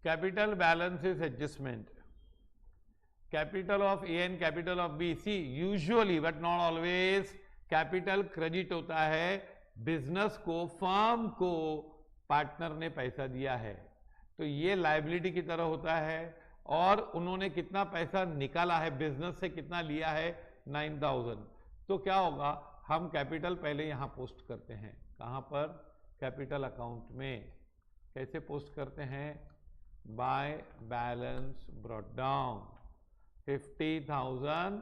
capital balances adjustment, capital of A and capital of B. See, usually but not always capital credit होता है business को, firm को partner ने पैसा दिया है, तो ये लायबिलिटी की तरह होता है। और उन्होंने कितना पैसा निकाला है, बिजनेस से कितना लिया है, 9000। तो क्या होगा, हम कैपिटल पहले यहां पोस्ट करते हैं, कहां पर, कैपिटल अकाउंट में। कैसे पोस्ट करते हैं, बाय बैलेंस ब्रॉट डाउन 50,000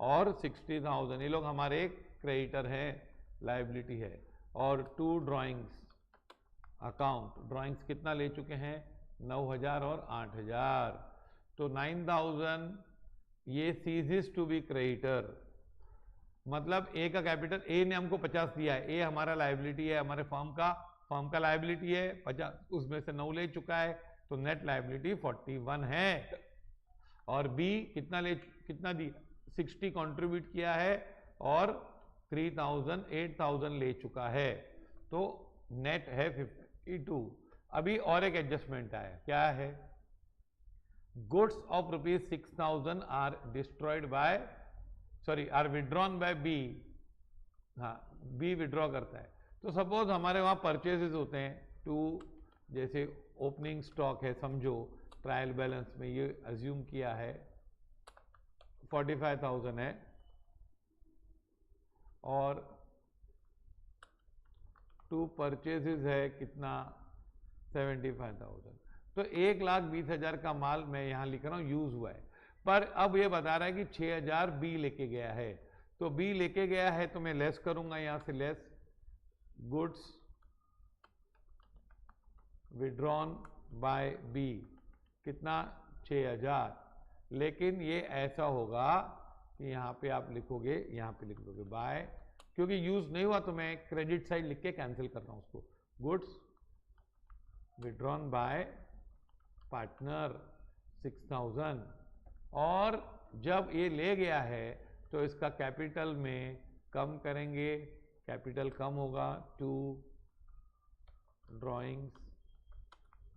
और 60,000, ये लोग हमारे क्रेडिटर हैं, लायबिलिटी है। और 2 ड्राइंग्स अकाउंट, ड्राइंग्स कितना ले चुके हैं, 9,000 और 8,000, तो 9,000 ये सीजेस टू बी क्रेडिटर। मतलब ए का कैपिटल, ए ने हमको 50 दिया है, ए हमारा लायबिलिटी है, हमारे फर्म का लायबिलिटी है 50, उसमें से 9 ले चुका है, तो नेट लायबिलिटी 41 है। और बी कितना दिया, 60 कंट्रीब्यूट किया है और 8,000 ले चुका है, तो नेट है 52। अभी और एक एडजस्टमेंट आया, क्या है, goods of ₹6,000 are destroyed by, are withdrawn by B. हाँ, बी विड्रॉ करता है। तो सपोज हमारे वहां परचेजेस होते हैं 2, जैसे ओपनिंग स्टॉक है, समझो ट्रायल बैलेंस में ये अज्यूम किया है 45,000 है, और 2 परचेजेस है कितना, 75,000। तो 1,20,000 का माल मैं यहां लिख रहा हूं यूज हुआ है, पर अब ये बता रहा है कि 6,000 बी लेके गया है, तो बी लेके गया है तो मैं लेस करूंगा, यहां से less goods withdrawn by B, कितना, 6,000। लेकिन ये ऐसा होगा कि यहां पे आप लिखोगे, यहां पे लिख दोगे बाय, क्योंकि यूज नहीं हुआ तो मैं क्रेडिट साइड लिख के कैंसिल कर रहा हूं उसको, गुड्स विड्रॉन बाय पार्टनर 6,000। और जब ये ले गया है तो इसका कैपिटल में कम करेंगे, कैपिटल कम होगा, 2 ड्राइंग्स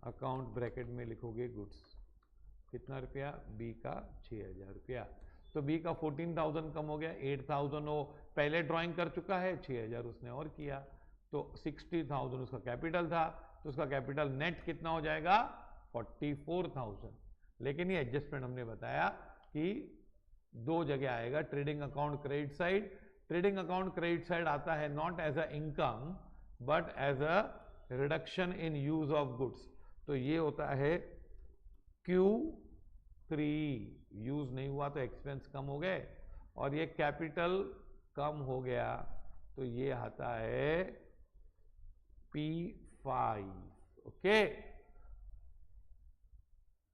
अकाउंट ब्रैकेट में लिखोगे गुड्स, कितना रुपया, बी का 6,000 रुपया, तो बी का 14,000 कम हो गया, 8,000 वो पहले ड्राइंग कर चुका है, 6,000 उसने और किया, तो 60,000 उसका कैपिटल था, तो उसका कैपिटल नेट कितना हो जाएगा, 44,000। लेकिन ये एडजस्टमेंट हमने बताया कि 2 जगह आएगा, trading account credit side, trading account credit side आता है not as a income but as a reduction in use of goods, तो ये होता है Q3, यूज नहीं हुआ तो एक्सपेंस कम हो गए, और ये कैपिटल कम हो गया तो ये आता है P5, ओके।